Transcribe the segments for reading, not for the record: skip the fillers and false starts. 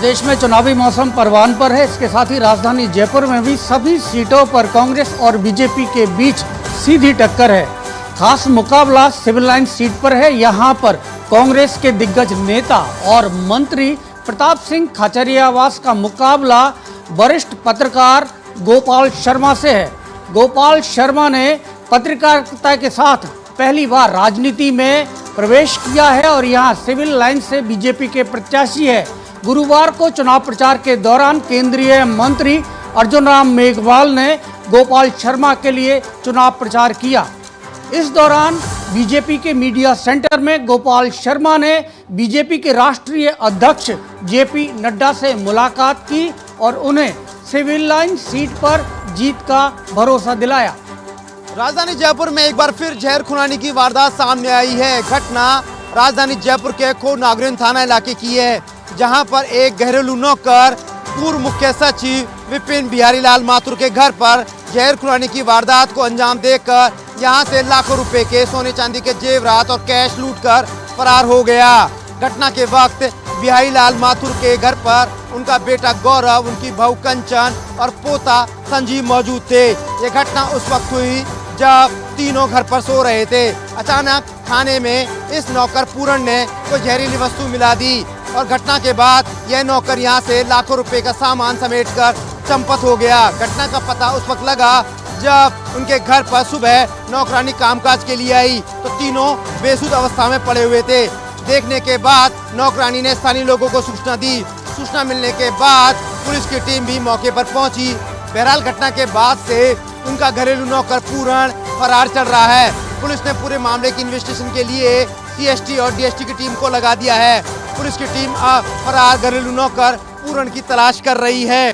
प्रदेश में चुनावी मौसम परवान पर है। इसके साथ ही राजधानी जयपुर में भी सभी सीटों पर कांग्रेस और बीजेपी के बीच सीधी टक्कर है। खास मुकाबला सिविल लाइन सीट पर है। यहां पर कांग्रेस के दिग्गज नेता और मंत्री प्रताप सिंह खाचरियावास का मुकाबला वरिष्ठ पत्रकार गोपाल शर्मा से है। गोपाल शर्मा ने पत्रकारिता के साथ पहली बार राजनीति में प्रवेश किया है और यहां सिविल लाइन से बीजेपी के प्रत्याशी है। गुरुवार को चुनाव प्रचार के दौरान केंद्रीय मंत्री अर्जुन राम मेघवाल ने गोपाल शर्मा के लिए चुनाव प्रचार किया। इस दौरान बीजेपी के मीडिया सेंटर में गोपाल शर्मा ने बीजेपी के राष्ट्रीय अध्यक्ष जेपी नड्डा से मुलाकात की और उन्हें सिविल लाइन सीट पर जीत का भरोसा दिलाया। राजधानी जयपुर में एक बार फिर जहर खुरानी की वारदात सामने आई है। घटना राजधानी जयपुर के खो नागरिन थाना इलाके की है, जहां पर एक घरेलू नौकर पूर्व मुख्य सचिव विपिन बिहारी लाल माथुर के घर पर जहर खुरानी की वारदात को अंजाम देकर यहां से लाखों रुपए के सोने चांदी के जेवरात और कैश लूटकर फरार हो गया। घटना के वक्त बिहारी लाल माथुर के घर पर उनका बेटा गौरव, उनकी बहू कंचन और पोता संजीव मौजूद थे। ये घटना उस वक्त हुई जब तीनों घर पर सो रहे थे। अचानक खाने में इस नौकर पूरण ने कोई जहरीली वस्तु मिला दी और घटना के बाद यह नौकर यहां से लाखों रुपए का सामान समेटकर चंपत हो गया। घटना का पता उस वक्त लगा जब उनके घर पर सुबह नौकरानी कामकाज के लिए आई तो तीनों बेसुध अवस्था में पड़े हुए थे। देखने के बाद नौकरानी ने स्थानीय लोगों को सूचना दी। सूचना मिलने के बाद पुलिस की टीम भी मौके पर पहुंची। बहरहाल घटना के बाद से उनका घरेलू नौकर पूरण फरार चल रहा है। पुलिस ने पूरे मामले की इन्वेस्टिगेशन के लिए सीएसटी और डीएसटी की टीम को लगा दिया है। पुलिस की टीम अब फरार घरेलू नौकर पूरण की तलाश कर रही है।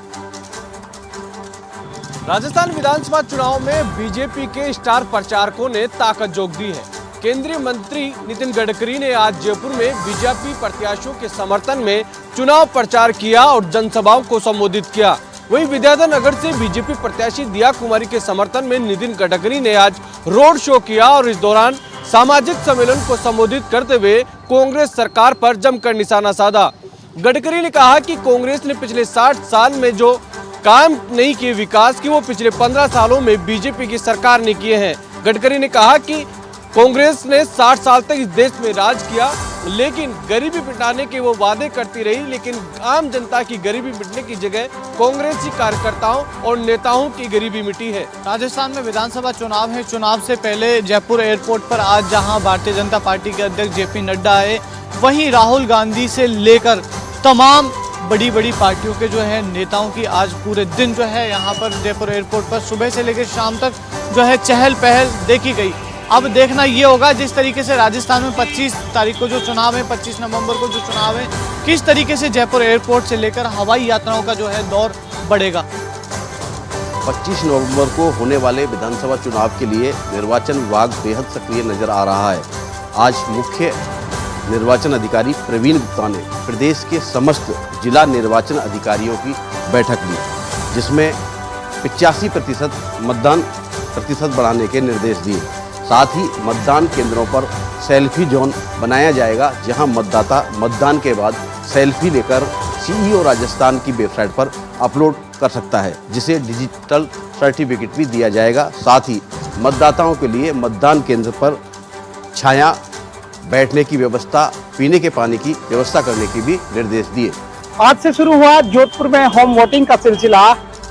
राजस्थान विधानसभा चुनाव में बीजेपी के स्टार प्रचारकों ने ताकत झोंक दी है। केंद्रीय मंत्री नितिन गडकरी ने आज जयपुर में बीजेपी प्रत्याशियों के समर्थन में चुनाव प्रचार किया और जनसभाओं को संबोधित किया। वहीं विद्याधर नगर से बीजेपी प्रत्याशी दिया कुमारी के समर्थन में नितिन गडकरी ने आज रोड शो किया और इस दौरान सामाजिक सम्मेलन को संबोधित करते हुए कांग्रेस सरकार पर जमकर निशाना साधा। गडकरी ने कहा कि कांग्रेस ने पिछले 60 साल में जो काम नहीं किए विकास की, वो पिछले 15 सालों में बीजेपी की सरकार ने किए हैं। गडकरी ने कहा कि कांग्रेस ने 60 साल तक इस देश में राज किया, लेकिन गरीबी मिटाने के वो वादे करती रही, लेकिन आम जनता की गरीबी मिटने की जगह कांग्रेसी कार्यकर्ताओं और नेताओं की गरीबी मिटी है। राजस्थान में विधानसभा चुनाव है। चुनाव से पहले जयपुर एयरपोर्ट पर आज जहां भारतीय जनता पार्टी के अध्यक्ष जेपी नड्डा आए, वहीं राहुल गांधी से लेकर तमाम बड़ी बड़ी पार्टियों के जो है नेताओं की आज पूरे दिन जो है यहाँ पर जयपुर एयरपोर्ट पर सुबह से लेकर शाम तक जो है चहल पहल देखी गई। अब देखना ये होगा जिस तरीके से राजस्थान में 25 तारीख को जो चुनाव है, 25 नवंबर को जो चुनाव है, किस तरीके से जयपुर एयरपोर्ट से लेकर हवाई यात्राओं का जो है दौर बढ़ेगा। 25 नवंबर को होने वाले विधानसभा चुनाव के लिए निर्वाचन विभाग बेहद सक्रिय नजर आ रहा है। आज मुख्य निर्वाचन अधिकारी प्रवीण गुप्ता ने प्रदेश के समस्त जिला निर्वाचन अधिकारियों की बैठक ली, जिसमें 85% मतदान प्रतिशत बढ़ाने के निर्देश दिए। साथ ही मतदान केंद्रों पर सेल्फी जोन बनाया जाएगा, जहां मतदाता मतदान के बाद सेल्फी लेकर सीईओ राजस्थान की वेबसाइट पर अपलोड कर सकता है, जिसे डिजिटल सर्टिफिकेट भी दिया जाएगा। साथ ही मतदाताओं के लिए मतदान केंद्र पर छाया, बैठने की व्यवस्था, पीने के पानी की व्यवस्था करने की भी निर्देश दिए। आज से शुरू हुआ जोधपुर में होम वोटिंग का सिलसिला।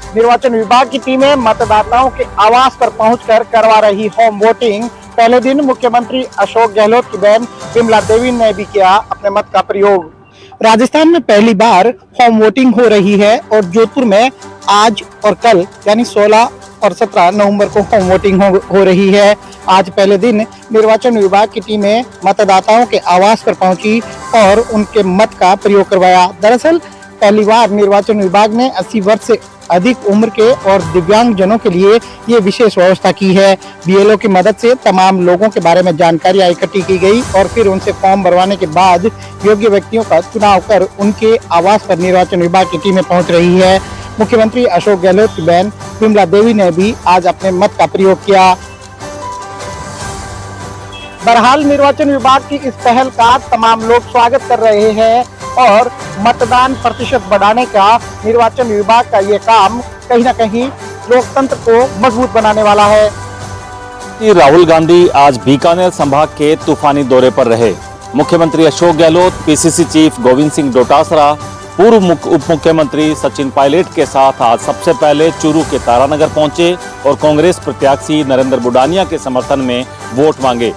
निर्वाचन विभाग की टीमें मतदाताओं के आवास पर पहुंचकर करवा रही होम वोटिंग। पहले दिन मुख्यमंत्री अशोक गहलोत की बहन विमला देवी ने भी किया अपने मत का प्रयोग। राजस्थान में पहली बार होम वोटिंग हो रही है और जोधपुर में आज और कल यानी 16 और 17 नवंबर को होम वोटिंग हो रही है। आज पहले दिन निर्वाचन विभाग की टीमें मतदाताओं के आवास पर पहुंची और उनके मत का प्रयोग करवाया। दरअसल पहली बार निर्वाचन विभाग ने 80 वर्ष से अधिक उम्र के और दिव्यांग जनों के लिए ये विशेष व्यवस्था की है। बीएलओ की मदद से तमाम लोगों के बारे में जानकारी इकट्ठी की गई और फिर उनसे फॉर्म भरवाने के बाद योग्य व्यक्तियों का चुनाव कर उनके आवास पर निर्वाचन विभाग की टीमें पहुंच रही है। मुख्यमंत्री अशोक गहलोत की बहन विमला देवी ने भी आज अपने मत का प्रयोग किया। बहरहाल निर्वाचन विभाग की इस पहल का तमाम लोग स्वागत कर रहे हैं। और मतदान प्रतिशत बढ़ाने का निर्वाचन विभाग का ये काम कहीं ना कहीं लोकतंत्र को मजबूत बनाने वाला है। कि राहुल गांधी आज बीकानेर संभाग के तूफानी दौरे पर रहे। मुख्यमंत्री अशोक गहलोत, पीसीसी चीफ गोविंद सिंह डोटासरा, पूर्व उप मुख्यमंत्री सचिन पायलट के साथ आज सबसे पहले चूरू के तारानगर पहुंचे और कांग्रेस प्रत्याशी नरेंद्र बुडानिया के समर्थन में वोट मांगे।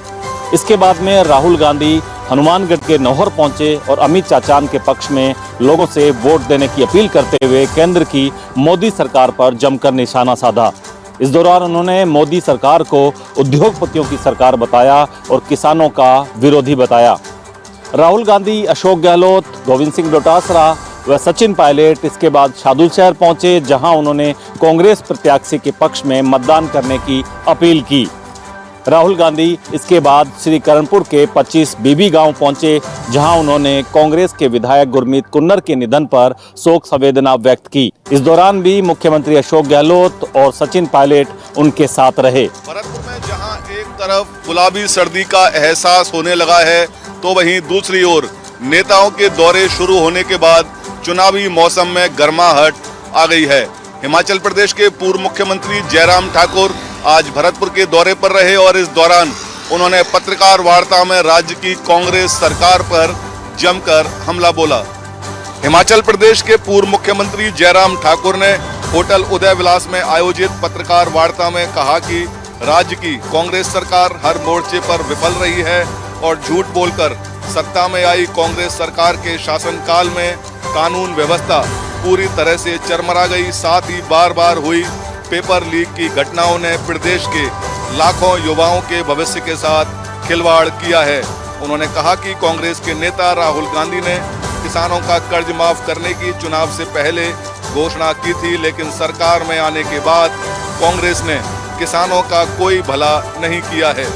इसके बाद में राहुल गांधी हनुमानगढ़ के नौहर पहुंचे और अमित चाचान के पक्ष में लोगों से वोट देने की अपील करते हुए केंद्र की मोदी सरकार पर जमकर निशाना साधा। इस दौरान उन्होंने मोदी सरकार को उद्योगपतियों की सरकार बताया और किसानों का विरोधी बताया। राहुल गांधी, अशोक गहलोत, गोविंद सिंह डोटासरा व सचिन पायलट इसके बाद शादुलशहर पहुंचे, जहां उन्होंने कांग्रेस प्रत्याशी के पक्ष में मतदान करने की अपील की। राहुल गांधी इसके बाद श्री करणपुर के 25 बीबी गांव पहुंचे, जहां उन्होंने कांग्रेस के विधायक गुरमीत कुन्नर के निधन पर शोक संवेदना व्यक्त की। इस दौरान भी मुख्यमंत्री अशोक गहलोत और सचिन पायलट उनके साथ रहे। भरतपुर में जहां एक तरफ गुलाबी सर्दी का एहसास होने लगा है, तो वहीं दूसरी ओर नेताओं के दौरे शुरू होने के बाद चुनावी मौसम में गर्माहट आ गई है। हिमाचल प्रदेश के पूर्व मुख्यमंत्री जयराम ठाकुर आज भरतपुर के दौरे पर रहे और इस दौरान उन्होंने पत्रकार वार्ता में राज्य की कांग्रेस सरकार पर जमकर हमला बोला। हिमाचल प्रदेश के पूर्व मुख्यमंत्री जयराम ठाकुर ने होटल उदय विलास में आयोजित पत्रकार वार्ता में कहा कि राज्य की कांग्रेस सरकार हर मोर्चे पर विफल रही है और झूठ बोलकर सत्ता में आई कांग्रेस सरकार के शासनकाल में कानून व्यवस्था पूरी तरह से चरमरा गई। साथ ही बार बार हुई पेपर लीक की घटनाओं ने प्रदेश के लाखों युवाओं के भविष्य के साथ खिलवाड़ किया है। उन्होंने कहा कि कांग्रेस के नेता राहुल गांधी ने किसानों का कर्ज माफ करने की चुनाव से पहले घोषणा की थी, लेकिन सरकार में आने के बाद कांग्रेस ने किसानों का कोई भला नहीं किया है।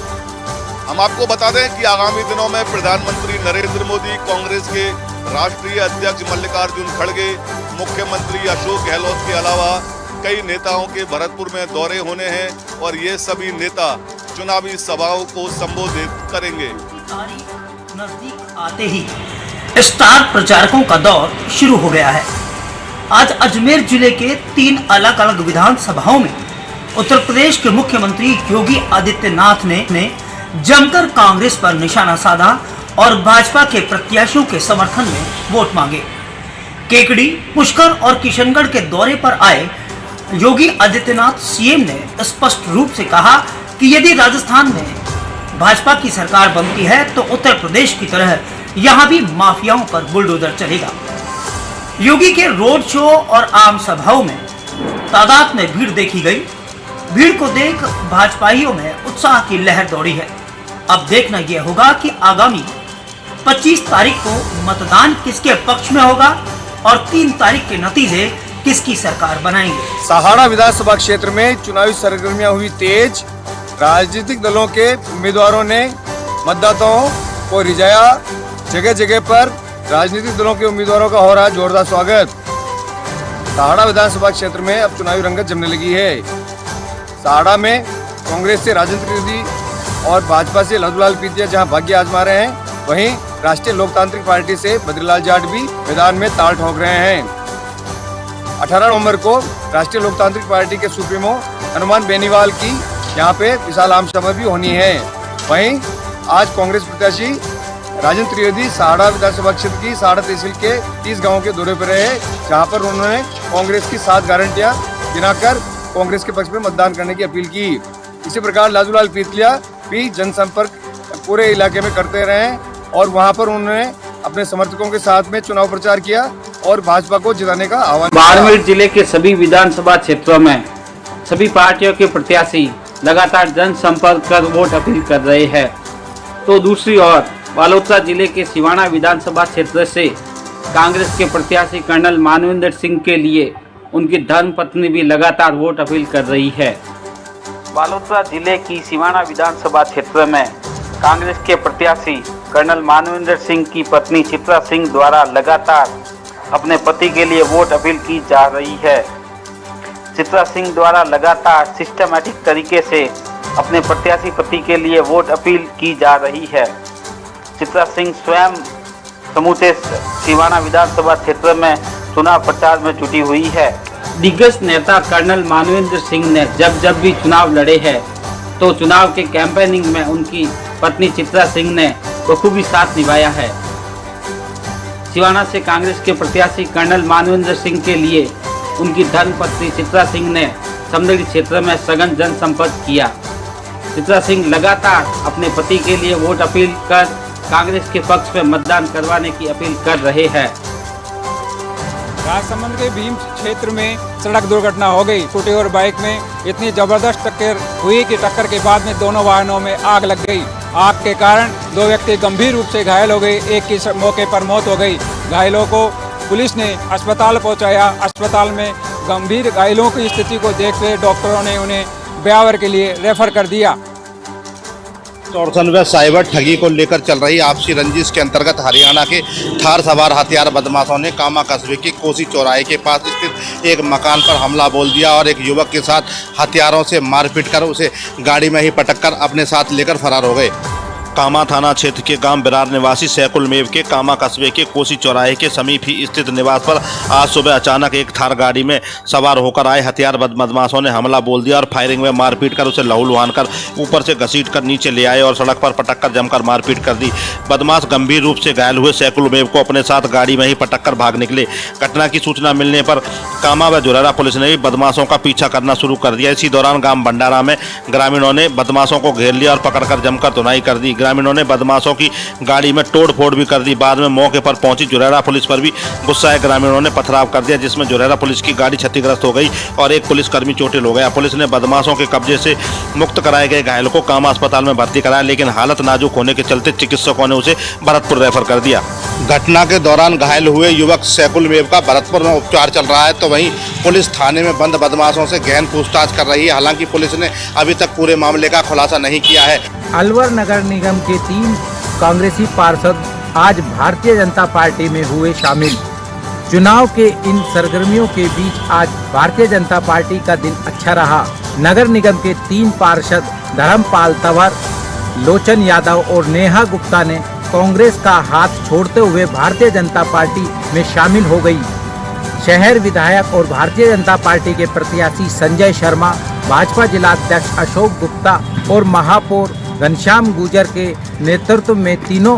हम आपको बता दें कि आगामी दिनों में प्रधानमंत्री नरेंद्र मोदी, कांग्रेस के राष्ट्रीय अध्यक्ष मल्लिकार्जुन खड़गे, मुख्यमंत्री अशोक गहलोत के अलावा कई नेताओं के भरतपुर में दौरे होने हैं और ये सभी नेता चुनावी सभाओं को संबोधित करेंगे। तारीख नजदीक आते ही स्टार प्रचारकों का दौर शुरू हो गया है। आज अजमेर जिले के 3 अलग अलग विधानसभाओं में उत्तर प्रदेश के मुख्यमंत्री योगी आदित्यनाथ ने जमकर कांग्रेस पर निशाना साधा और भाजपा के प्रत्याशियों के समर्थन में वोट मांगे। केकड़ी, पुष्कर और किशनगढ़ के दौरे पर आए योगी आदित्यनाथ सीएम ने स्पष्ट रूप से कहा कि यदि राजस्थान में भाजपा की सरकार बनती है तो उत्तर प्रदेश की तरह यहां भी माफियाओं पर बुलडोजर चलेगा। योगी के रोड शो और आम सभाओं में तादाद में भीड़ देखी गई। भीड़ को देख भाजपाइयों में उत्साह की लहर दौड़ी है। अब देखना यह होगा कि आगामी 25 तारीख को मतदान किसके पक्ष में होगा और 3 तारीख के नतीजे किसकी सरकार बनाएंगे। सहाड़ा विधानसभा क्षेत्र में चुनावी सरगर्मियां हुई तेज। राजनीतिक दलों के उम्मीदवारों ने मतदाताओं को रिझाया। जगह जगह पर राजनीतिक दलों के उम्मीदवारों का हो रहा है जोरदार स्वागत। सहाड़ा विधानसभा क्षेत्र में अब चुनावी रंगत जमने लगी है। सहाड़ा में कांग्रेस से राजेंद्र त्रिवेदी और भाजपा से लल्लूलाल पीतिया जहां भाग्य आजमा रहे हैं, वहीं राष्ट्रीय लोकतांत्रिक पार्टी से बद्रीलाल जाट भी मैदान में ताल ठोक रहे हैं। 18 नवंबर को राष्ट्रीय लोकतांत्रिक पार्टी के सुप्रीमो हनुमान बेनीवाल की यहाँ पे विशाल आम सभा भी होनी है। वहीं आज कांग्रेस प्रत्याशी राजेंद्र त्रिवेदी सहाड़ा विधानसभा क्षेत्र की सहाड़ा तहसील के 30 गांवों के दौरे पर रहे, जहां पर उन्होंने कांग्रेस की 7 गारंटियां गिनाकर कांग्रेस के पक्ष में मतदान करने की अपील की। इसी प्रकार लल्लूलाल पीतिया भी जनसंपर्क पूरे इलाके में करते रहे और वहां पर उन्होंने अपने समर्थकों के साथ में चुनाव प्रचार किया और भाजपा को जिताने का आह्वान किया। बाड़मेर जिले के सभी विधानसभा क्षेत्रों में सभी पार्टियों के प्रत्याशी लगातार जनसंपर्क कर वोट अपील कर रहे हैं, तो दूसरी ओर बालोतरा जिले के सिवाना विधानसभा क्षेत्र से कांग्रेस के प्रत्याशी कर्नल मानवेंद्र सिंह के लिए उनकी धर्मपत्नी भी लगातार वोट अपील कर रही है। बालोतरा जिले की सिवाना विधानसभा क्षेत्र में कांग्रेस के प्रत्याशी कर्नल मानवेंद्र सिंह की पत्नी चित्रा सिंह द्वारा लगातार अपने पति के लिए वोट अपील की जा रही है। चित्रा सिंह द्वारा लगातार सिस्टमैटिक तरीके से अपने प्रत्याशी पति के लिए वोट अपील की जा रही है। चित्रा सिंह स्वयं समूचे सिवाना विधानसभा क्षेत्र में चुनाव प्रचार में जुटी हुई है। दिग्गज नेता कर्नल मानवेंद्र सिंह ने जब भी चुनाव लड़े हैं तो चुनाव के कैंपेनिंग में उनकी पत्नी चित्रा सिंह ने बखूबी साथ निभाया है। सिवाना से कांग्रेस के प्रत्याशी कर्नल मानवेंद्र सिंह के लिए उनकी धर्मपत्नी चित्रा सिंह ने समदड़ी क्षेत्र में सघन जनसंपर्क किया। चित्रा सिंह लगातार अपने पति के लिए वोट अपील कर कांग्रेस के पक्ष में मतदान करवाने की अपील कर रहे हैं। राजसमंद के भीम क्षेत्र में सड़क दुर्घटना हो गई। स्कूटी और बाइक में इतनी जबरदस्त टक्कर हुई कि टक्कर के बाद में दोनों वाहनों में आग लग गई। आग के कारण 2 व्यक्ति गंभीर रूप से घायल हो गए, एक की मौके पर मौत हो गई। घायलों को पुलिस ने अस्पताल पहुंचाया। अस्पताल में गंभीर घायलों की स्थिति को देखते डॉक्टरों ने उन्हें ब्यावर के लिए रेफर कर दिया। चौरसन व साइबर ठगी को लेकर चल रही आपसी रंजिश के अंतर्गत हरियाणा के थार सवार हथियार बदमाशों ने कामा कस्बे के कोसी चौराहे के पास स्थित एक मकान पर हमला बोल दिया और एक युवक के साथ हथियारों से मारपीट कर उसे गाड़ी में ही पटक कर अपने साथ लेकर फरार हो गए। कामा थाना क्षेत्र के गांव बिरार निवासी सैकुल मेव के कामा कस्बे के कोसी चौराहे के समीप ही स्थित निवास पर आज सुबह अचानक एक थार गाड़ी में सवार होकर आए हथियार बदमाशों ने हमला बोल दिया और फायरिंग में मारपीट कर उसे लहूलुहान कर ऊपर से घसीट कर नीचे ले आए और सड़क पर पटक कर जमकर मारपीट कर दी। बदमाश गंभीर रूप से घायल हुए सैकुल मेव को अपने साथ गाड़ी में ही पटक कर भाग निकले। घटना की सूचना मिलने पर कामा व जुरेरा पुलिस ने भी बदमाशों का पीछा करना शुरू कर दिया। इसी दौरान गांव भंडारा में ग्रामीणों ने बदमाशों को घेर लिया और पकड़कर जमकर धुनाई कर दी। ग्रामीणों ने बदमाशों की गाड़ी में तोड़फोड़ भी कर दी। बाद में मौके पर पहुंची जुरेरा पुलिस पर भी गुस्साए ग्रामीणों ने पथराव कर दिया, जिसमें जुरेरा पुलिस की गाड़ी क्षतिग्रस्त हो गई और एक पुलिसकर्मी चोटिल हो गया। पुलिस ने बदमाशों के कब्जे से मुक्त कराए गए घायलों को कामा अस्पताल में भर्ती कराया, लेकिन हालत नाजुक होने के चलते चिकित्सकों ने उसे भरतपुर रेफर कर दिया। घटना के दौरान घायल हुए युवक सैकुल मेव का भरतपुर में उपचार चल रहा है, तो वहीं पुलिस थाने में बंद बदमाशों से गहन पूछताछ कर रही है। हालांकि पुलिस ने अभी तक पूरे मामले का खुलासा नहीं किया है। अलवर नगर निगम के 3 कांग्रेसी पार्षद आज भारतीय जनता पार्टी में हुए शामिल। चुनाव के इन सरगर्मियों के बीच आज भारतीय जनता पार्टी का दिन अच्छा रहा। नगर निगम के 3 पार्षद धर्मपाल तंवर, लोचन यादव और नेहा गुप्ता ने कांग्रेस का हाथ छोड़ते हुए भारतीय जनता पार्टी में शामिल हो गई। शहर विधायक और भारतीय जनता पार्टी के प्रत्याशी संजय शर्मा, भाजपा जिला अध्यक्ष अशोक गुप्ता और महापौर घनश्याम गुर्जर के नेतृत्व में तीनों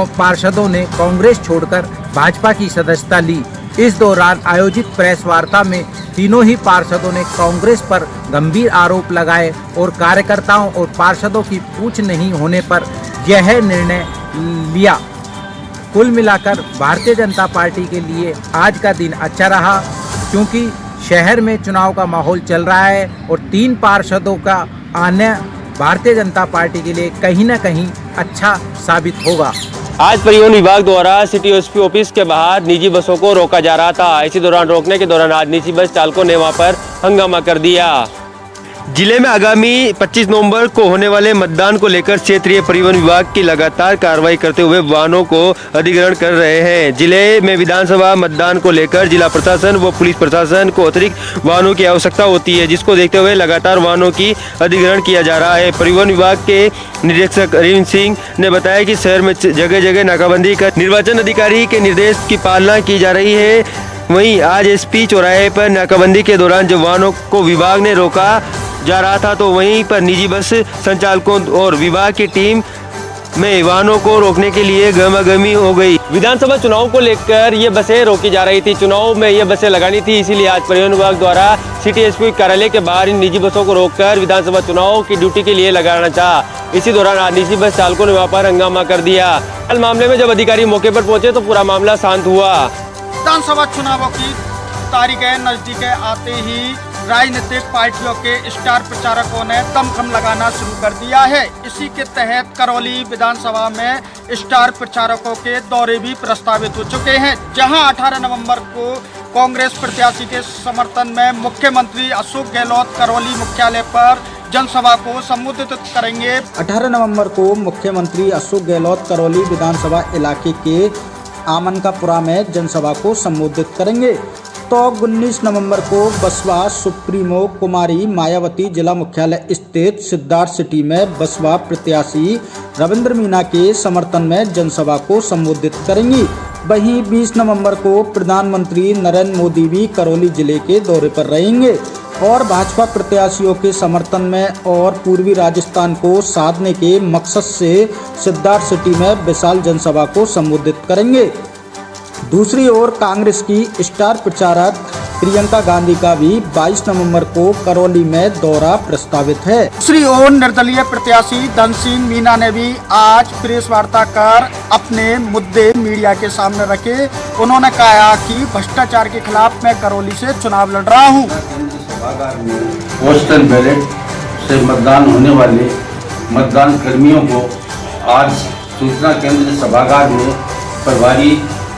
पार्षदों ने कांग्रेस छोड़कर भाजपा की सदस्यता ली। इस दौरान आयोजित प्रेस वार्ता में तीनों ही पार्षदों ने कांग्रेस पर गंभीर आरोप लगाए और कार्यकर्ताओं और पार्षदों की पूछ नहीं होने पर यह निर्णय लिया। कुल मिलाकर भारतीय जनता पार्टी के लिए आज का दिन अच्छा रहा, क्योंकि शहर में चुनाव का माहौल चल रहा है और 3 पार्षदों का आना भारतीय जनता पार्टी के लिए कहीं न कहीं अच्छा साबित होगा। आज परिवहन विभाग द्वारा सिटी एसपी ऑफिस के बाहर निजी बसों को रोका जा रहा था। इसी दौरान रोकने के दौरान आज निजी बस चालकों ने वहां पर हंगामा कर दिया। जिले में आगामी 25 नवंबर को होने वाले मतदान को लेकर क्षेत्रीय परिवहन विभाग की लगातार कार्रवाई करते हुए वाहनों को अधिग्रहण कर रहे हैं। जिले में विधानसभा मतदान को लेकर जिला प्रशासन व पुलिस प्रशासन को अतिरिक्त वाहनों की आवश्यकता होती है, जिसको देखते हुए लगातार वाहनों की अधिग्रहण किया जा रहा है। परिवहन विभाग के निरीक्षक अरविंद सिंह ने बताया कि शहर में जगह जगह नाकाबंदी कर निर्वाचन अधिकारी के निर्देश की पालना की जा रही है। वहीं आज एसपी चौराहे पर नाकाबंदी के दौरान जब वाहनों को विभाग ने रोका जा रहा था, तो वहीं पर निजी बस संचालकों और विभाग की टीम में वाहनों को रोकने के लिए गहमागहमी हो गई। विधानसभा चुनाव को लेकर ये बसें रोकी जा रही थी। चुनाव में ये बसें लगानी थी, इसीलिए आज परिवहन विभाग द्वारा सिटी एसपी कार्यालय के बाहर इन निजी बसों को रोककर विधानसभा चुनाव की ड्यूटी के लिए लगाना चाहा। इसी दौरान आज निजी बस चालकों ने वहाँ पर हंगामा कर दिया। कल मामले में जब अधिकारी मौके पर पहुंचे तो पूरा मामला शांत हुआ। विधानसभा चुनावों की तारीखें नजदीक आते ही राजनीतिक पार्टियों के स्टार प्रचारकों ने दमखम लगाना शुरू कर दिया है। इसी के तहत करौली विधानसभा में स्टार प्रचारकों के दौरे भी प्रस्तावित हो चुके हैं, जहां 18 नवंबर को कांग्रेस प्रत्याशी के समर्थन में मुख्यमंत्री अशोक गहलोत करौली मुख्यालय पर जनसभा को संबोधित करेंगे। 18 नवंबर को मुख्यमंत्री अशोक गहलोत करौली विधानसभा इलाके के आमनकापुरा में जनसभा को संबोधित करेंगे। तो तो 19 नवंबर को बसपा सुप्रीमो कुमारी मायावती जिला मुख्यालय स्थित सिद्धार्थ सिटी में बसपा प्रत्याशी रविंद्र मीना के समर्थन में जनसभा को संबोधित करेंगी। वहीं 20 नवंबर को प्रधानमंत्री नरेंद्र मोदी भी करौली जिले के दौरे पर रहेंगे और भाजपा प्रत्याशियों के समर्थन में और पूर्वी राजस्थान को साधने के मकसद से सिद्धार्थ सिटी में विशाल जनसभा को संबोधित करेंगे। दूसरी ओर कांग्रेस की स्टार प्रचारक प्रियंका गांधी का भी 22 नवंबर को करौली में दौरा प्रस्तावित है। दूसरी ओर निर्दलीय प्रत्याशी धन सिंह मीना ने भी आज प्रेस वार्ता कर अपने मुद्दे मीडिया के सामने रखे। उन्होंने कहा कि भ्रष्टाचार के खिलाफ मैं करौली से चुनाव लड़ रहा हूँ। पोस्टल बैलेट से मतदान होने वाले मतदान कर्मियों को आज सूचना केंद्र सभागार में प्रभारी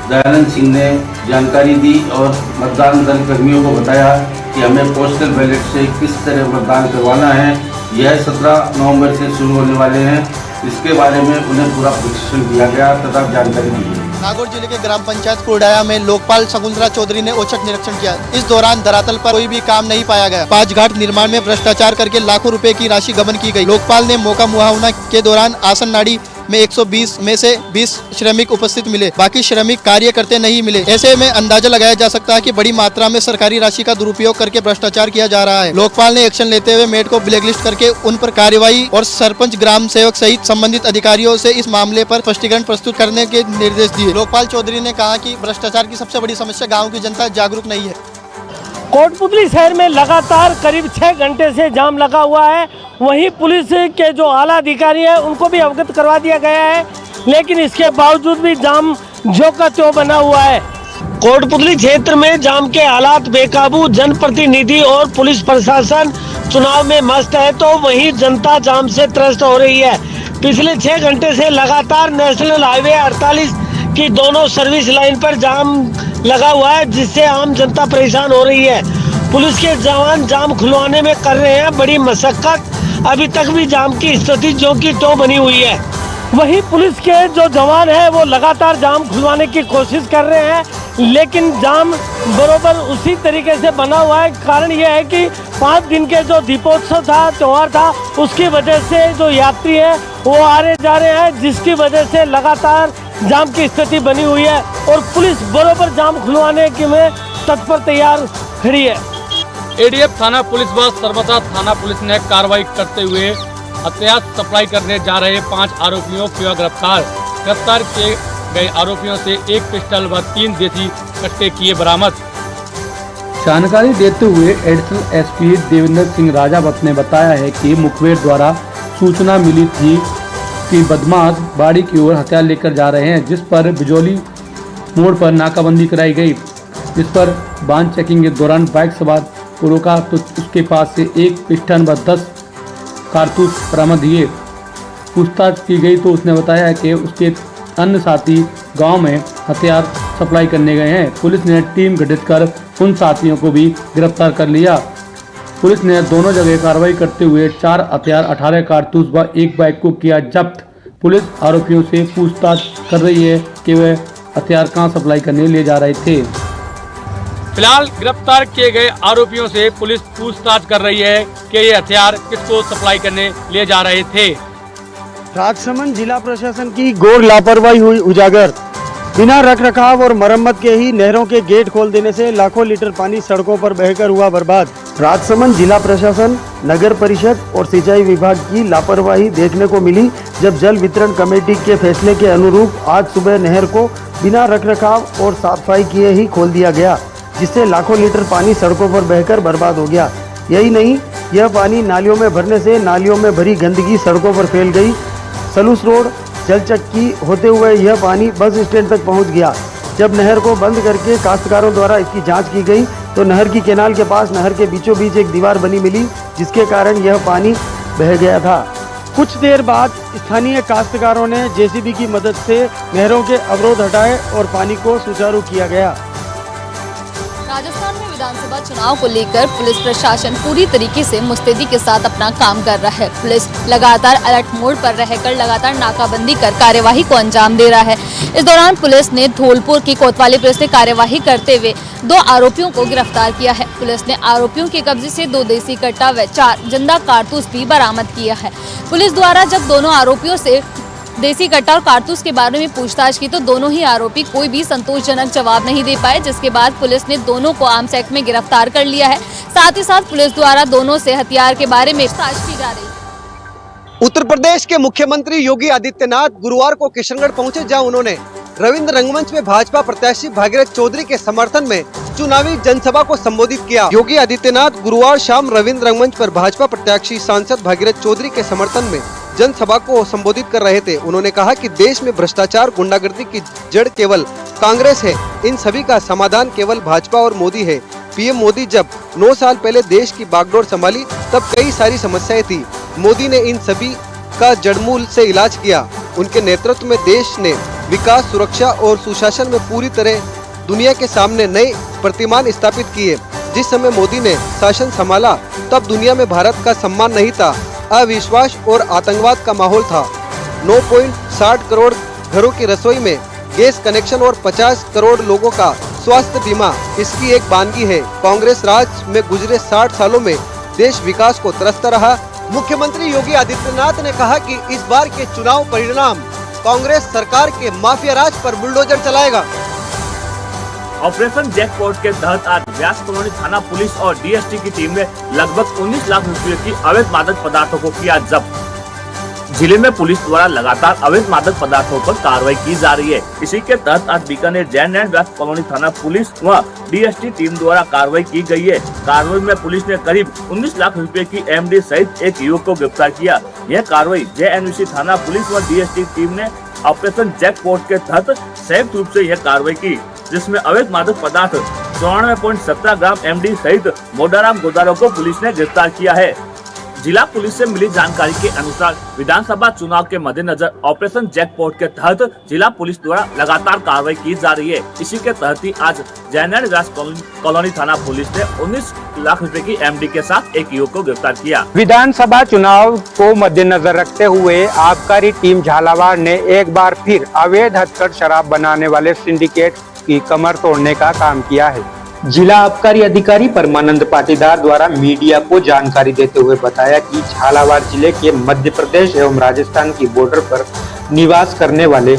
दयानंद सिंह ने जानकारी दी और मतदान दल कर्मियों को बताया कि हमें पोस्टल बैलेट से किस तरह मतदान करवाना है। यह 17 नवंबर से शुरू होने वाले हैं। इसके बारे में उन्हें पूरा प्रशिक्षण दिया गया तथा जानकारी दी गई। नागौर जिले के ग्राम पंचायत कुरडाया में लोकपाल शकुंतला चौधरी ने औचक निरीक्षण किया। इस दौरान धरातल पर कोई भी काम नहीं पाया गया। 5 घाट निर्माण में भ्रष्टाचार करके लाखों रुपए की राशि गबन की गई। लोकपाल ने मौका मुहावना के दौरान आसन नाड़ी में 120 में से 20 श्रमिक उपस्थित मिले, बाकी श्रमिक कार्य करते नहीं मिले। ऐसे में अंदाजा लगाया जा सकता है कि बड़ी मात्रा में सरकारी राशि का दुरुपयोग करके भ्रष्टाचार किया जा रहा है। लोकपाल ने एक्शन लेते हुए मेट को ब्लैकलिस्ट करके उन पर कार्रवाई और सरपंच, ग्राम सेवक सहित संबंधित अधिकारियों से इस मामले पर स्पष्टीकरण प्रस्तुत करने के निर्देश दिए। लोकपाल चौधरी ने कहा कि भ्रष्टाचार की सबसे बड़ी समस्या गाँव की जनता जागरूक नहीं है। कोटपुतली शहर में लगातार करीब 6 घंटे से जाम लगा हुआ है। वहीं पुलिस के जो आला अधिकारी हैं उनको भी अवगत करवा दिया गया है, लेकिन इसके बावजूद भी जाम जो का त्यों बना हुआ है। कोटपुतली क्षेत्र में जाम के हालात बेकाबू, जनप्रतिनिधि और पुलिस प्रशासन चुनाव में मस्त है तो वहीं जनता जाम से त्रस्त हो रही है। पिछले 6 घंटे से लगातार नेशनल हाईवे 48 की दोनों सर्विस लाइन पर जाम लगा हुआ है, जिससे आम जनता परेशान हो रही है। पुलिस के जवान जाम खुलवाने में कर रहे हैं बड़ी मशक्कत। अभी तक भी जाम की स्थिति जो की तो बनी हुई है। वहीं पुलिस के जो जवान हैं वो लगातार जाम खुलवाने की कोशिश कर रहे हैं, लेकिन जाम बरोबर उसी तरीके से बना हुआ है। कारण यह है कि 5 दिन के जो दीपोत्सव था, त्यौहार था, उसकी वजह से जो यात्री हैं वो आ रहे जा रहे हैं, जिसकी वजह से लगातार जाम की स्थिति बनी हुई है और पुलिस बरोबर जाम खुलवाने के में तत्पर तैयार खड़ी है। एडीएफ थाना पुलिस व सरबता थाना पुलिस ने कार्रवाई करते हुए हथियार सप्लाई करने जा रहे 5 आरोपियों को गिरफ्तार किए गए आरोपियों से 1 पिस्टल व 3 देसी कट्टे किए बरामद। जानकारी देते हुए एडिशनल एसपी देवेंद्र सिंह राजावत ने बताया है कि मुखबिर द्वारा सूचना मिली थी कि बदमाश बाड़ी की ओर हथियार लेकर जा रहे हैं, जिस पर बिजौली मोड़ पर नाकाबंदी कराई गई। जिस पर वाहन चेकिंग के दौरान बाइक सवार को रोका तो उसके पास से 1 पिस्टल व 10 कारतूस बरामद हुए। पूछताछ की गई तो उसने बताया कि उसके अन्य साथी गांव में हथियार सप्लाई करने गए हैं। पुलिस ने टीम गठित कर उन साथियों को भी गिरफ्तार कर लिया। पुलिस ने दोनों जगह कार्रवाई करते हुए 4 हथियार, 18 कारतूस व 1 बाइक को किया जब्त। पुलिस आरोपियों से पूछताछ कर रही है कि वे हथियार कहां सप्लाई करने ले जा रहे थे। फिलहाल गिरफ्तार किए गए आरोपियों से पुलिस पूछताछ कर रही है कि ये हथियार किसको सप्लाई करने ले जा रहे थे। राजसमंद जिला प्रशासन की घोर लापरवाही हुई उजागर। बिना रखरखाव और मरम्मत के ही नहरों के गेट खोल देने से लाखों लीटर पानी सड़कों पर बहकर हुआ बर्बाद। राजसमंद जिला प्रशासन, नगर परिषद और सिंचाई विभाग की लापरवाही देखने को मिली जब जल वितरण कमेटी के फैसले के अनुरूप आज सुबह नहर को बिना रखरखाव और साफ सफाई किए ही खोल दिया गया, जिससे लाखों लीटर पानी सड़कों पर बहकर बर्बाद हो गया। यही नहीं, यह पानी नालियों में भरने से नालियों में भरी गंदगी सड़कों पर फैल गई। सलूस रोड, जलचक्की होते हुए यह पानी बस स्टैंड तक पहुंच गया। जब नहर को बंद करके काश्तकारों द्वारा इसकी जांच की गई तो नहर की कैनाल के पास नहर के बीचों बीच एक दीवार बनी मिली, जिसके कारण यह पानी बह गया था। कुछ देर बाद स्थानीय काश्तकारों ने जेसीबी की मदद से नहरों के अवरोध हटाए और पानी को सुचारू किया गया। राजस्थान में विधानसभा चुनाव को लेकर पुलिस प्रशासन पूरी तरीके से मुस्तैदी के साथ अपना काम कर रहा है। पुलिस लगातार अलर्ट मोड पर रहकर लगातार नाकाबंदी कर कार्यवाही को अंजाम दे रहा है। इस दौरान पुलिस ने धौलपुर की कोतवाली पुलिस ने कार्यवाही करते हुए 2 आरोपियों को गिरफ्तार किया है। पुलिस ने आरोपियों के कब्जे से 2 देसी कट्टा व 4 जिंदा कारतूस भी बरामद किया है। पुलिस द्वारा जब दोनों आरोपियों से देसी कट्टा और कारतूस के बारे में पूछताछ की तो दोनों ही आरोपी कोई भी संतोषजनक जवाब नहीं दे पाए, जिसके बाद पुलिस ने दोनों को आर्म्स एक्ट में गिरफ्तार कर लिया है। साथ ही साथ पुलिस द्वारा दोनों से हथियार के बारे में पूछताछ की जा रही है। उत्तर प्रदेश के मुख्यमंत्री योगी आदित्यनाथ गुरुवार को किशनगढ़ पहुंचे, जहां उन्होंने रविंद्र रंगमंच में भाजपा प्रत्याशी भागीरथ चौधरी के समर्थन में चुनावी जनसभा को संबोधित किया। योगी आदित्यनाथ गुरुवार शाम रविंद्र रंगमंच पर भाजपा प्रत्याशी सांसद भागीरथ चौधरी के समर्थन में जनसभा को संबोधित कर रहे थे। उन्होंने कहा कि देश में भ्रष्टाचार, गुंडागर्दी की जड़ केवल कांग्रेस है। इन सभी का समाधान केवल भाजपा और मोदी है। पीएम मोदी जब 9 साल पहले देश की बागडोर संभाली तब कई सारी समस्याएं थी। मोदी ने इन सभी का जड़मूल से इलाज किया। उनके नेतृत्व में देश ने विकास, सुरक्षा और सुशासन में पूरी तरह दुनिया के सामने नए प्रतिमान स्थापित किए। जिस समय मोदी ने शासन संभाला तब दुनिया में भारत का सम्मान नहीं था, अविश्वास और आतंकवाद का माहौल था। 9.60 करोड़ घरों की रसोई में गैस कनेक्शन और 50 करोड़ लोगों का स्वास्थ्य बीमा इसकी एक बानगी है। कांग्रेस राज में गुजरे 60 सालों में देश विकास को तरसता रहा। मुख्यमंत्री योगी आदित्यनाथ ने कहा कि इस बार के चुनाव परिणाम कांग्रेस सरकार के माफिया राज पर बुलडोजर चलाएगा। ऑपरेशन जैकपॉट के तहत आज व्यास कॉलोनी थाना पुलिस और डीएसटी की टीम ने लगभग 19 लाख रुपए की अवैध मादक पदार्थों को किया जब्त। जिले में पुलिस द्वारा लगातार अवैध मादक पदार्थों पर कार्रवाई की जा रही है। इसी के तहत आज Bikaner Jain and Vyas colony थाना पुलिस व डीएसटी टीम द्वारा कार्रवाई की गई है। कार्रवाई में पुलिस ने करीब 19 लाख रुपए की एमडी सहित एक युवक को गिरफ्तार किया। यह कार्रवाई जेएनयूसी थाना पुलिस व डीएसटी टीम ने ऑपरेशन जैकपॉट के तहत संयुक्त रूप से यह कार्रवाई की, जिसमें अवैध मादक पदार्थ 94.17 ग्राम एमडी सहित मोडाराम गोदारों को पुलिस ने गिरफ्तार किया है। जिला पुलिस से मिली जानकारी के अनुसार विधानसभा चुनाव के मद्देनजर ऑपरेशन जैकपॉट के तहत जिला पुलिस द्वारा लगातार कार्रवाई की जा रही है। इसी के तहत ही आज जैन एंड व्यास कॉलोनी थाना पुलिस ने 19 लाख रुपए की एमडी के साथ एक युवक को गिरफ्तार किया। विधानसभा चुनाव को मद्देनजर रखते हुए आबकारी टीम झालावाड़ ने एक बार फिर अवैध हथकढ़ शराब बनाने वाले सिंडिकेट की कमर तोड़ने का काम किया है। जिला आबकारी अधिकारी परमानंद पाटीदार द्वारा मीडिया को जानकारी देते हुए बताया कि झालावाड़ जिले के मध्य प्रदेश एवं राजस्थान की बॉर्डर पर निवास करने वाले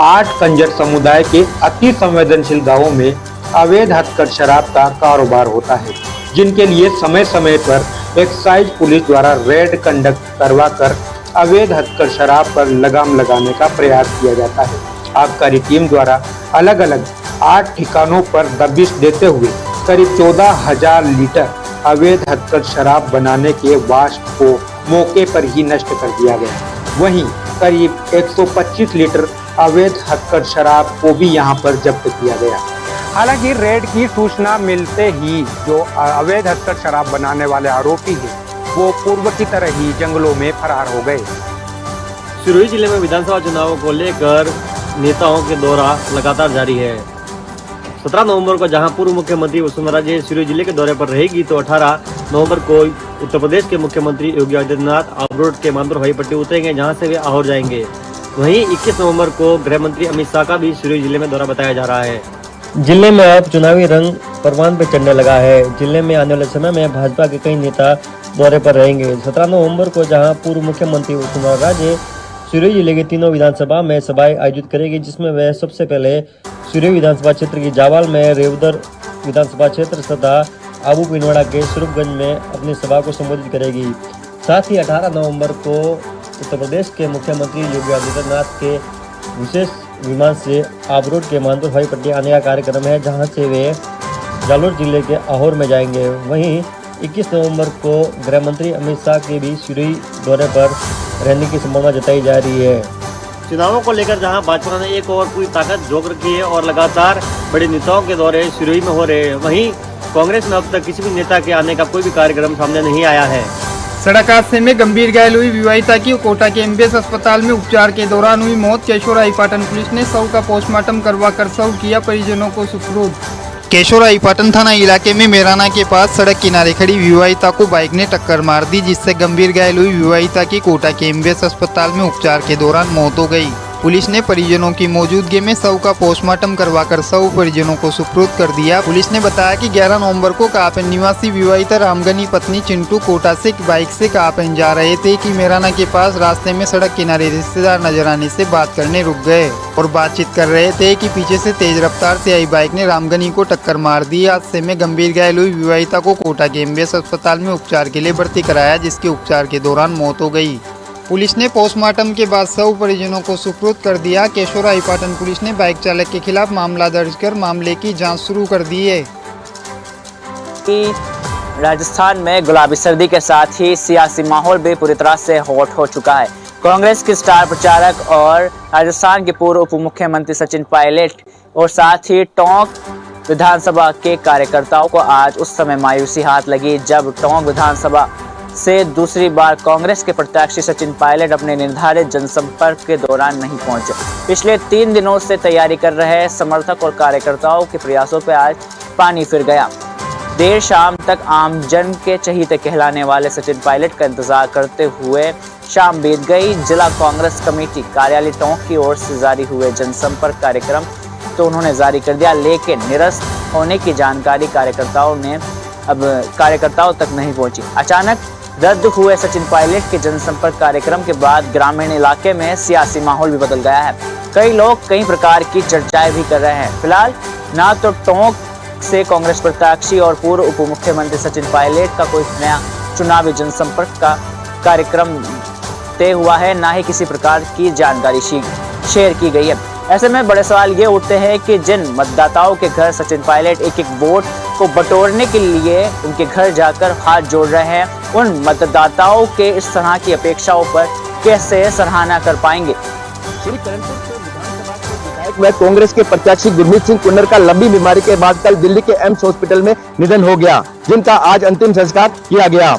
8 कंजर समुदाय के अति संवेदनशील गांवों में अवैध हथकढ़ शराब का कारोबार होता है, जिनके लिए समय समय पर एक्साइज पुलिस द्वारा रेड कंडक्ट करवा कर अवैध हथकढ़ शराब पर लगाम लगाने का प्रयास किया जाता है। आबकारी टीम द्वारा अलग अलग 8 ठिकानों पर दबिश देते हुए करीब 14,000 लीटर अवैध हथकढ़ शराब बनाने के वाष्प को मौके पर ही नष्ट कर दिया गया। वहीं करीब 125 लीटर अवैध हथकढ़ शराब को भी यहां पर जब्त किया गया। हालांकि रेड की सूचना मिलते ही जो अवैध हथकढ़ शराब बनाने वाले आरोपी हैं, वो पूर्व की तरह ही जंगलों में फरार हो गए। सिरोही जिले में विधानसभा चुनाव को लेकर नेताओं के दौरा लगातार जारी है। 17 नवंबर को जहां पूर्व मुख्यमंत्री वसुंधरा राजे सिरोही जिले के दौरे पर रहेगी, तो 18 नवंबर को उत्तर प्रदेश के मुख्यमंत्री योगी आदित्यनाथ आबरोड के मानपुर हवाई पट्टी उतरेंगे, जहां से वे आहोर जाएंगे। वहीं 21 नवंबर को गृह मंत्री अमित शाह का भी सिरोही जिले में दौरा बताया जा रहा है। जिले में अब चुनावी रंग परवान पर चढ़ने लगा है। जिले में आने वाले समय में भाजपा के कई नेता दौरे पर रहेंगे। 17 नवंबर को जहां पूर्व मुख्यमंत्री वसुंधरा राजे सिरोही जिले के तीनों विधानसभा में सभाएं आयोजित करेगी, जिसमें वह सबसे पहले सिरोही विधानसभा क्षेत्र की जावाल में, रेवदर विधानसभा क्षेत्र तथा आबू पिनवाड़ा के स्वरूपगंज में अपनी सभा को संबोधित करेगी। साथ ही 18 नवंबर को उत्तर प्रदेश के मुख्यमंत्री योगी आदित्यनाथ के विशेष विमान से आबरोड के मानपुर हवाई पट्टी आने का कार्यक्रम है, जहां से वे जालोर जिले के आहोर में जाएंगे। वहीं 21 नवंबर को गृह मंत्री अमित शाह के भी सिरोही दौरे पर रहने की संभावना जताई जा रही है। चुनावों को लेकर जहां भाजपा ने एक और पूरी ताकत झोंक रखी है और लगातार बड़े नेताओं के दौरे सिरोही में हो रहे हैं, वहीं कांग्रेस में अब तक किसी भी नेता के आने का कोई भी कार्यक्रम सामने नहीं आया है। सड़क हादसे में गंभीर घायल हुई विवाहिता की कोटा के एमबीएस अस्पताल में उपचार के दौरान हुई मौत। केशोराई पाटन पुलिस ने शव का पोस्टमार्टम करवाकर शव किया परिजनों को सुपुर्द। केशोराईपाटन थाना इलाके में मेराना के पास सड़क किनारे खड़ी विवाहिता को बाइक ने टक्कर मार दी, जिससे गंभीर घायल हुई विवाहिता की कोटा के एमबीएस अस्पताल में उपचार के दौरान मौत हो गई। पुलिस ने परिजनों की मौजूदगी में शव का पोस्टमार्टम करवाकर शव परिजनों को सुपुर्द कर दिया। पुलिस ने बताया कि 11 नवंबर को कापेन निवासी विवाहिता रामगनी पत्नी चिंटू कोटा से बाइक से कापेन जा रहे थे कि मेराना के पास रास्ते में सड़क किनारे रिश्तेदार नजर आने से बात करने रुक गए और बातचीत कर रहे थे कि पीछे से तेज रफ्तार से आई बाइक ने रामगनी को टक्कर मार दी। हादसे में गंभीर घायल हुई विवाहिता को कोटा के एमबीएस अस्पताल में उपचार के लिए भर्ती कराया, जिसके उपचार के दौरान मौत हो गई। पुलिस ने पोस्टमार्टम के बाद शव परिजनों को सुपुर्द कर दिया। केशोराईपाटन पुलिस ने बाइक चालक के खिलाफ मामला दर्ज कर मामले की जांच शुरू कर दी है। राजस्थान में गुलाबी सर्दी के साथ ही सियासी माहौल भी पूरी तरह से हॉट हो चुका है। कांग्रेस के स्टार प्रचारक और राजस्थान के पूर्व उप मुख्यमंत्री सचिन पायलट और साथ ही टोंक विधानसभा के कार्यकर्ताओं को आज उस समय मायूसी हाथ लगी जब टोंक विधानसभा से दूसरी बार कांग्रेस के प्रत्याशी सचिन पायलट अपने निर्धारित जनसंपर्क के दौरान नहीं पहुंचे। पिछले 3 दिनों से तैयारी कर रहे समर्थक और कार्यकर्ताओं के प्रयासों पर आज पानी फिर गया। देर शाम तक आमजन के चहीते कहलाने वाले सचिन पायलट का इंतजार करते हुए शाम बीत गई। जिला कांग्रेस कमेटी कार्यालय टोंक की ओर से जारी हुए जनसंपर्क कार्यक्रम तो उन्होंने जारी कर दिया, लेकिन निरस्त होने की जानकारी कार्यकर्ताओं तक नहीं पहुंची। अचानक रद्द हुए सचिन पायलट के जनसंपर्क कार्यक्रम के बाद ग्रामीण इलाके में सियासी माहौल भी बदल गया है। कई लोग कई प्रकार की चर्चाएं भी कर रहे हैं। फिलहाल ना तो टोंक से कांग्रेस प्रत्याशी और पूर्व उप मुख्यमंत्री सचिन पायलट का कोई नया चुनावी जनसंपर्क का कार्यक्रम तय हुआ है, ना ही किसी प्रकार की जानकारी शेयर की गई है। ऐसे में बड़े सवाल ये उठते हैं कि जिन मतदाताओं के घर सचिन पायलट एक एक वोट को बटोरने के लिए उनके घर जाकर हाथ जोड़ रहे हैं, उन मतदाताओं के इस तरह की अपेक्षाओं पर कैसे सराहना कर पाएंगे। में कांग्रेस के प्रत्याशी गुरमीत सिंह कुन्नर का लंबी बीमारी के बाद कल दिल्ली के एम्स हॉस्पिटल में निधन हो गया, जिनका आज अंतिम संस्कार किया गया।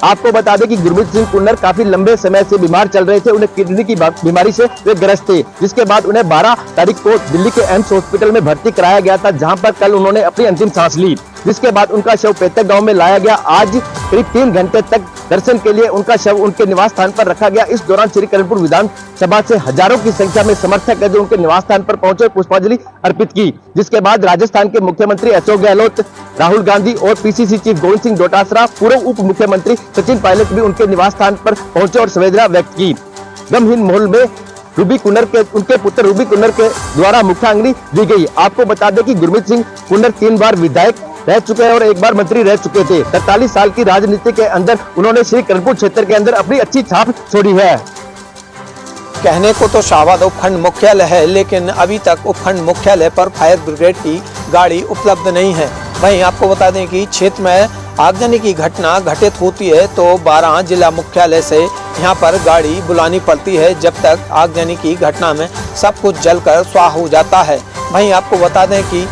आपको बता दें कि गुरमीत सिंह कुन्नर काफी लंबे समय से बीमार चल रहे थे। उन्हें किडनी की बीमारी से वे ग्रस्त थे, जिसके बाद उन्हें 12 तारीख को दिल्ली के एम्स हॉस्पिटल में भर्ती कराया गया था, जहां पर कल उन्होंने अपनी अंतिम सांस ली, जिसके बाद उनका शव पैतृक गांव में लाया गया। आज करीब 3 घंटे तक दर्शन के लिए उनका शव उनके निवास स्थान पर रखा गया। इस दौरान श्रीकरणपुर विधानसभा से हजारों की संख्या में समर्थक है जो उनके निवास स्थान पर पहुंचे, पुष्पांजलि अर्पित की, जिसके बाद राजस्थान के मुख्यमंत्री अशोक गहलोत, राहुल गांधी और पीसीसी चीफ गोविंद सिंह डोटासरा, पूर्व उप मुख्यमंत्री सचिन पायलट भी उनके निवास स्थान पर पहुंचे और संवेदना व्यक्त की। गमहीन माहौल में उनके पुत्र रूबी कुन्नर के द्वारा मुखाग्नि दी गई। आपको बता दें कि गुरमीत सिंह कुन्नर 3 बार विधायक रह चुके हैं और 1 बार मंत्री रह चुके थे। 43 साल की राजनीति के अंदर उन्होंने श्रीकरणपुर क्षेत्र के अंदर अपनी अच्छी छाप छोड़ी है। कहने को तो शाहबाद उपखंड मुख्यालय है, लेकिन अभी तक उपखंड मुख्यालय पर फायर ब्रिगेड की गाड़ी उपलब्ध नहीं है। वहीं आपको बता दें कि क्षेत्र में आगजनी की घटना घटित होती है तो 12 जिला मुख्यालय से यहाँ पर गाड़ी बुलानी पड़ती है, जब तक आगजनी की घटना में सब कुछ जलकर स्वाह हो जाता है। वहीं आपको बता दें कि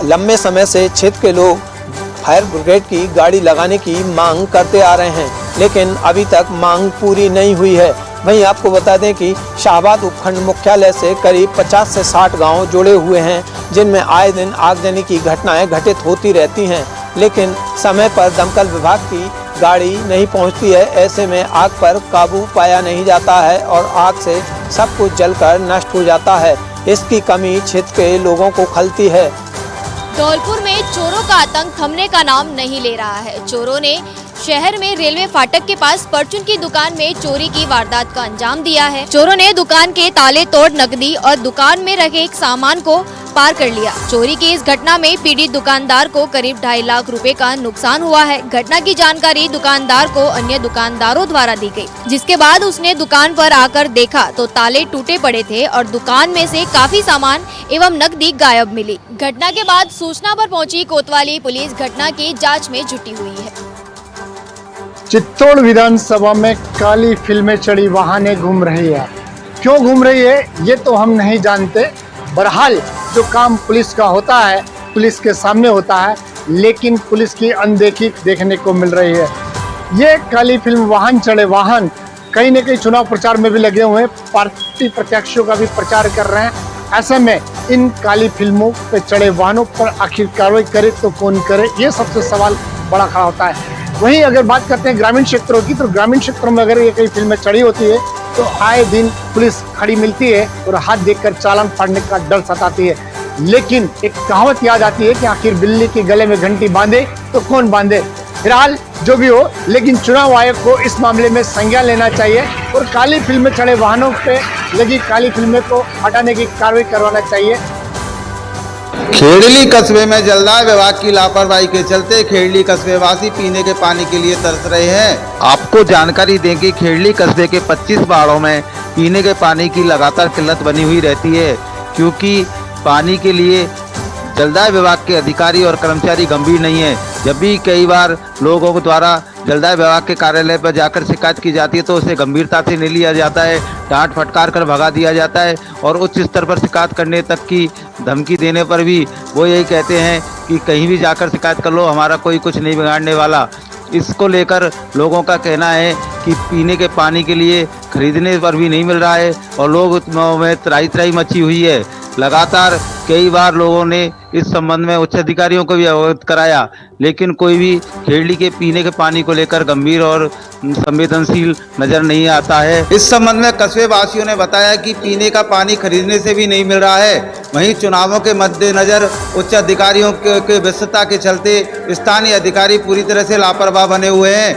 लंबे समय से क्षेत्र के लोग फायर ब्रिगेड की गाड़ी लगाने की मांग करते आ रहे हैं, लेकिन अभी तक मांग पूरी नहीं हुई है। वहीं आपको बता दें कि शाहबाद उपखंड मुख्यालय से करीब 50 से 60 गांव जुड़े हुए हैं, जिनमें आए दिन आगजनी की घटनाएं घटित होती रहती हैं, लेकिन समय पर दमकल विभाग की गाड़ी नहीं पहुंचती है। ऐसे में आग पर काबू पाया नहीं जाता है और आग से सब कुछ जलकर नष्ट हो जाता है। इसकी कमी क्षेत्र के लोगों को खलती है। धौलपुर में चोरों का आतंक थमने का नाम नहीं ले रहा है। चोरों ने शहर में रेलवे फाटक के पास परचून की दुकान में चोरी की वारदात का अंजाम दिया है। चोरों ने दुकान के ताले तोड़ नकदी और दुकान में रखे एक सामान को पार कर लिया। चोरी की इस घटना में पीड़ित दुकानदार को करीब 2.5 लाख रुपए का नुकसान हुआ है। घटना की जानकारी दुकानदार को अन्य दुकानदारों द्वारा दी गई, जिसके बाद उसने दुकान पर आकर देखा तो ताले टूटे पड़े थे और दुकान में से काफी सामान एवं नकदी गायब मिली। घटना के बाद सूचना पर पहुंची कोतवाली पुलिस घटना की जाँच में जुटी हुई है। चित्तौड़ विधानसभा में काली फिल्में चढ़ी वाहनें घूम रही है। क्यों घूम रही है ये तो हम नहीं जानते। बहरहाल जो काम पुलिस का होता है पुलिस के सामने होता है, लेकिन पुलिस की अनदेखी देखने को मिल रही है। ये काली फिल्म वाहन चढ़े वाहन कहीं न कहीं चुनाव प्रचार में भी लगे हुए हैं, पार्टी प्रत्याशियों का भी प्रचार कर रहे हैं। ऐसे में इन काली फिल्मों पे चढ़े वाहनों पर आखिर कार्रवाई करे तो कौन करे, ये सबसे सवाल बड़ा खड़ा होता है। वहीं अगर बात करते हैं ग्रामीण क्षेत्रों की, तो ग्रामीण क्षेत्रों में अगर ये कई फिल्में चढ़ी होती है तो आए दिन पुलिस खड़ी मिलती है और हाथ देखकर चालान फाड़ने का डर सताती है। लेकिन एक कहावत याद आती है कि आखिर बिल्ली के गले में घंटी बांधे तो कौन बांधे। फिलहाल जो भी हो, लेकिन चुनाव आयोग को इस मामले में संज्ञान लेना चाहिए और काली फिल्में चढ़े वाहनों पे लगी काली फिल्में को हटाने की कार्रवाई करवाना चाहिए। खेड़ली कस्बे में जलदाय विभाग की लापरवाही के चलते खेड़ली कस्बे वासी पीने के पानी के लिए तरस रहे हैं। आपको जानकारी दें कि खेड़ली कस्बे के 25 वार्डों में पीने के पानी की लगातार किल्लत बनी हुई रहती है, क्योंकि पानी के लिए जलदाय विभाग के अधिकारी और कर्मचारी गंभीर नहीं है। जब भी कई बार लोगों के द्वारा जलदाय विभाग के कार्यालय पर जाकर शिकायत की जाती है तो उसे गंभीरता से नहीं लिया जाता है, डांट फटकार कर भगा दिया जाता है और उच्च स्तर पर शिकायत करने तक की धमकी देने पर भी वो यही कहते हैं कि कहीं भी जाकर शिकायत कर लो, हमारा कोई कुछ नहीं बिगाड़ने वाला। इसको लेकर लोगों का कहना है कि पीने के पानी के लिए खरीदने पर भी नहीं मिल रहा है और लोग में त्राही मची हुई है। लगातार कई बार लोगों ने इस संबंध में उच्च अधिकारियों को भी अवगत कराया, लेकिन कोई भी खेड़ली के पीने के पानी को लेकर गंभीर और संवेदनशील नजर नहीं आता है। इस संबंध में कस्बे वासियों ने बताया कि पीने का पानी खरीदने से भी नहीं मिल रहा है। वहीं चुनावों के मद्देनजर उच्च अधिकारियों के व्यस्तता के चलते स्थानीय अधिकारी पूरी तरह से लापरवाह बने हुए हैं।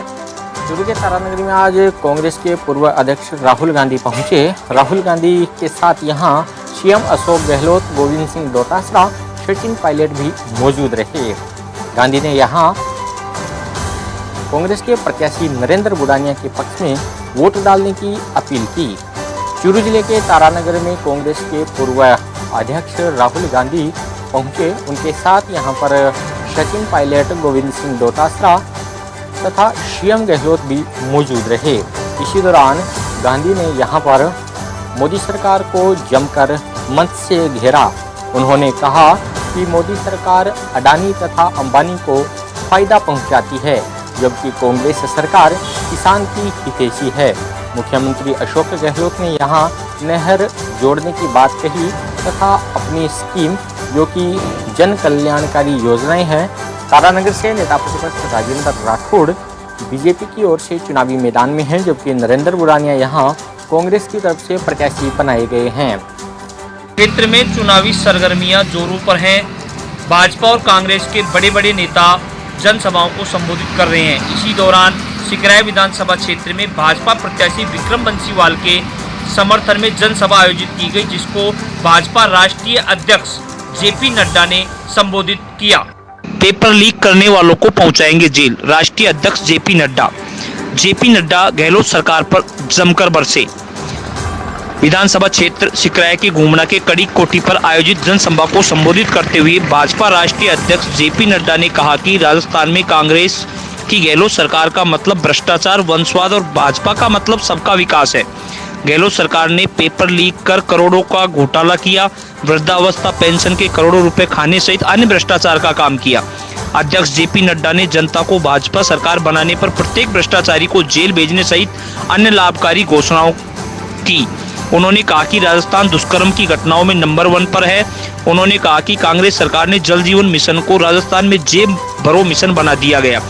चूरू के तारानगरी में आज कांग्रेस के पूर्व अध्यक्ष राहुल गांधी पहुंचे। राहुल गांधी के साथ यहां सीएम अशोक गहलोत, गोविंद सिंह डोटासरा, सचिन पायलट भी मौजूद रहे। गांधी ने यहां कांग्रेस के प्रत्याशी नरेंद्र बुडानिया के पक्ष में वोट डालने की अपील की। चूरू जिले के तारानगर में कांग्रेस के पूर्व अध्यक्ष राहुल गांधी पहुंचे। उनके साथ यहां पर सचिन पायलट, गोविंद सिंह डोटासरा तथा सीएम गहलोत भी मौजूद रहे। इसी दौरान गांधी ने यहां पर मोदी सरकार को जमकर मंच से घेरा। उन्होंने कहा कि मोदी सरकार अडानी तथा अंबानी को फायदा पहुंचाती है, जबकि कांग्रेस सरकार किसान की हितैषी है। मुख्यमंत्री अशोक गहलोत ने यहां नहर जोड़ने की बात कही तथा अपनी स्कीम जो कि जन कल्याणकारी योजनाएं हैं। तारानगर से नेता प्रतिपक्ष राजेंद्र राठौड़ बीजेपी की ओर से चुनावी मैदान में हैं, जबकि नरेंद्र बुरानिया यहां कांग्रेस की तरफ से प्रत्याशी बनाए गए हैं। क्षेत्र में चुनावी सरगर्मियां जोरों पर हैं। भाजपा और कांग्रेस के बड़े बड़े नेता जनसभाओं को संबोधित कर रहे हैं। इसी दौरान सिकराय विधानसभा क्षेत्र में भाजपा प्रत्याशी विक्रम बंसीवाल के समर्थन में जनसभा आयोजित की गई, जिसको भाजपा राष्ट्रीय अध्यक्ष जेपी नड्डा ने संबोधित किया। पेपर लीक करने वालों को पहुंचाएंगे जेल, राष्ट्रीय अध्यक्ष जेपी नड्डा। जेपी नड्डा गहलोत सरकार पर जमकर बरसे। विधानसभा क्षेत्र सिकराय के घूमना के कड़ी कोठी पर आयोजित जनसभा को संबोधित करते हुए भाजपा राष्ट्रीय अध्यक्ष जेपी नड्डा ने कहा कि राजस्थान में कांग्रेस की गहलोत सरकार का मतलब भ्रष्टाचार, वंशवाद और भाजपा का मतलब सबका विकास है। गहलोत सरकार ने पेपर लीक कर करोड़ों का घोटाला किया, वृद्धावस्था पेंशन के करोड़ों रुपए खाने सहित अन्य भ्रष्टाचार का काम किया। अध्यक्ष जेपी नड्डा ने जनता को भाजपा सरकार बनाने पर प्रत्येक भ्रष्टाचारी को जेल भेजने सहित अन्य लाभकारी घोषणाओं की। उन्होंने कहा कि राजस्थान दुष्कर्म की घटनाओं में नंबर 1 पर है। उन्होंने कहा कि कांग्रेस सरकार ने जल जीवन मिशन को राजस्थान में जेब भरो मिशन बना दिया गया।